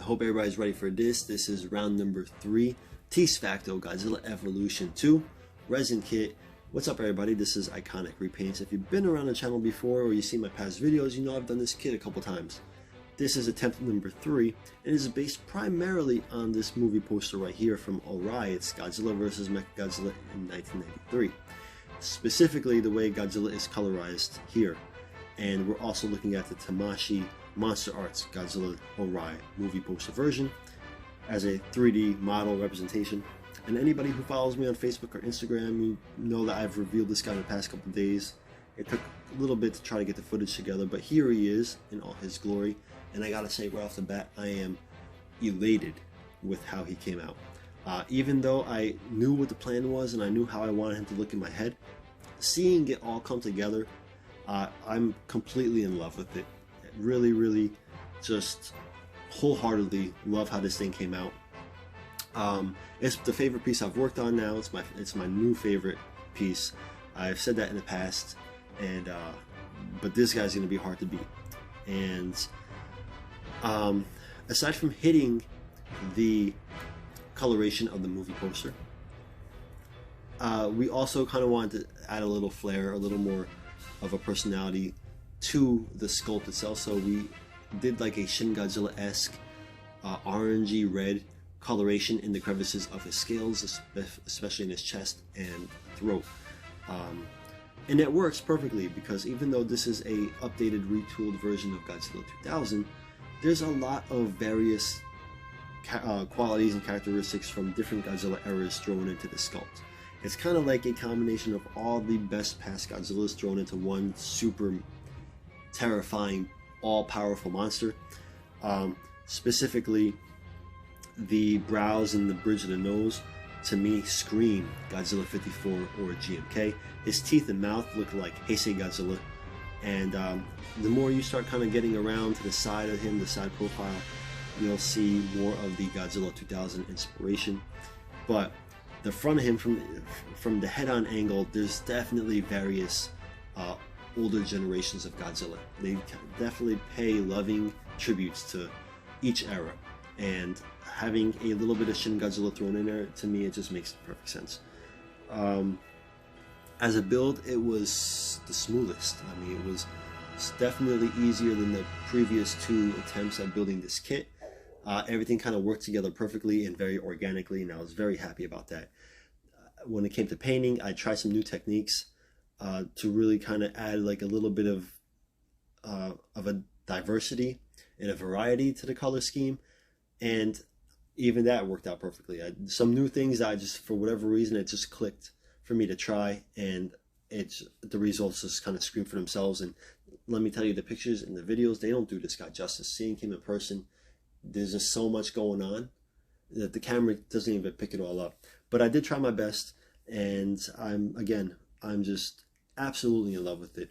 hope everybody's ready for this. This is round number 3. Facto Godzilla Evolution 2 Resin Kit. What's up everybody? This is Iconic Repaints. If you've been around the channel before or you've seen my past videos, you know I've done this kit a couple times. This is attempt number 3 and is based primarily on this movie poster right here from Ohrai. It's Godzilla vs. Mechagodzilla in 1993. Specifically the way Godzilla is colorized here. And we're also looking at the Tamashii Monster Arts Godzilla Ohrai movie poster version as a 3D model representation. And anybody who follows me on Facebook or Instagram, you know that I've revealed this guy in the past couple days. It took a little bit to try to get the footage together, but here he is in all his glory. And I gotta say right off the bat, I am elated with how he came out. Even though I knew what the plan was and I knew how I wanted him to look in my head, seeing it all come together, I'm completely in love with it. Really just wholeheartedly love how this thing came out. It's the favorite piece I've worked on now. It's my new favorite piece. I've said that in the past, and but this guy's gonna be hard to beat. And aside from hitting the coloration of the movie poster, we also kind of wanted to add a little flair, a little more of a personality to the sculpt itself. So we did like a Shin Godzilla-esque orangey red coloration in the crevices of his scales, especially in his chest and throat. And it works perfectly because even though this is a updated, retooled version of Godzilla 2000, there's a lot of various qualities and characteristics from different Godzilla eras thrown into the sculpt. It's kind of like a combination of all the best past Godzillas thrown into one super terrifying, all-powerful monster. Specifically, the brows and the bridge of the nose, to me, scream Godzilla 54 or GMK. His teeth and mouth look like Heisei Godzilla. And the more you start kind of getting around to the side of him, the side profile, you'll see more of the Godzilla 2000 inspiration. But the front of him, from the head-on angle, there's definitely various older generations of Godzilla. They definitely pay loving tributes to each era, and having a little bit of Shin Godzilla thrown in there, to me, it just makes perfect sense. As a build, it was the smoothest. I mean, it was definitely easier than the previous 2 attempts at building this kit. Everything kind of worked together perfectly and very organically, and I was very happy about that. When it came to painting, I tried some new techniques to really kind of add like a little bit of a diversity and a variety to the color scheme, and even that worked out perfectly. Some new things that I just, for whatever reason, it just clicked for me to try, and the results just kind of scream for themselves. And let me tell you, the pictures and the videos, they don't do this guy justice. Seeing him in person, there's just so much going on that the camera doesn't even pick it all up. But I did try my best, and I'm just absolutely in love with it.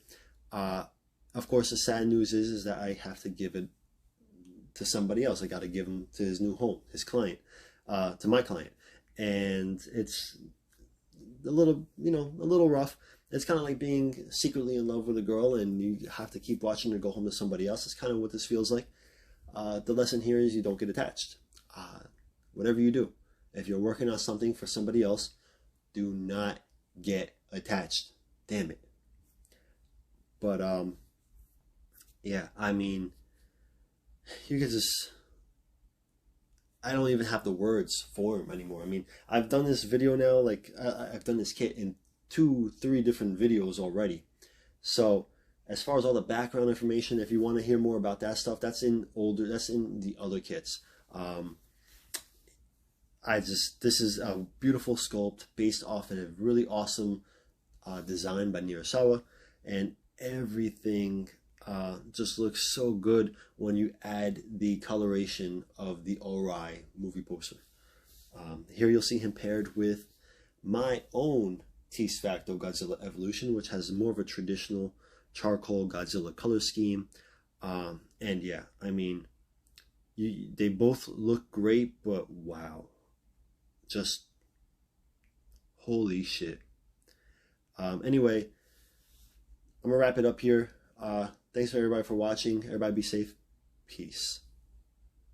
Of course, the sad news is that I have to give it to somebody else. I got to give him to his new home, his client, to my client, and it's a little rough. It's kind of like being secretly in love with a girl, and you have to keep watching her go home to somebody else. It's kind of what this feels like. The lesson here is you don't get attached. Whatever you do, if you're working on something for somebody else, do not get attached. Damn it. But yeah, I mean, you could just, I don't even have the words for him anymore. I mean, I've done this video now, like I've done this kit in 2-3 different videos already. So as far as all the background information, if you want to hear more about that stuff, that's in the other kits. This is a beautiful sculpt based off of a really awesome design by Nirasawa, and everything just looks so good when you add the coloration of the Ohrai movie poster. Here you'll see him paired with my own Facto Godzilla Evolution, which has more of a traditional charcoal Godzilla color scheme. And yeah, I mean, they both look great, but wow, just holy shit. Anyway, I'm gonna wrap it up here. Thanks for everybody for watching. Everybody be safe. Peace.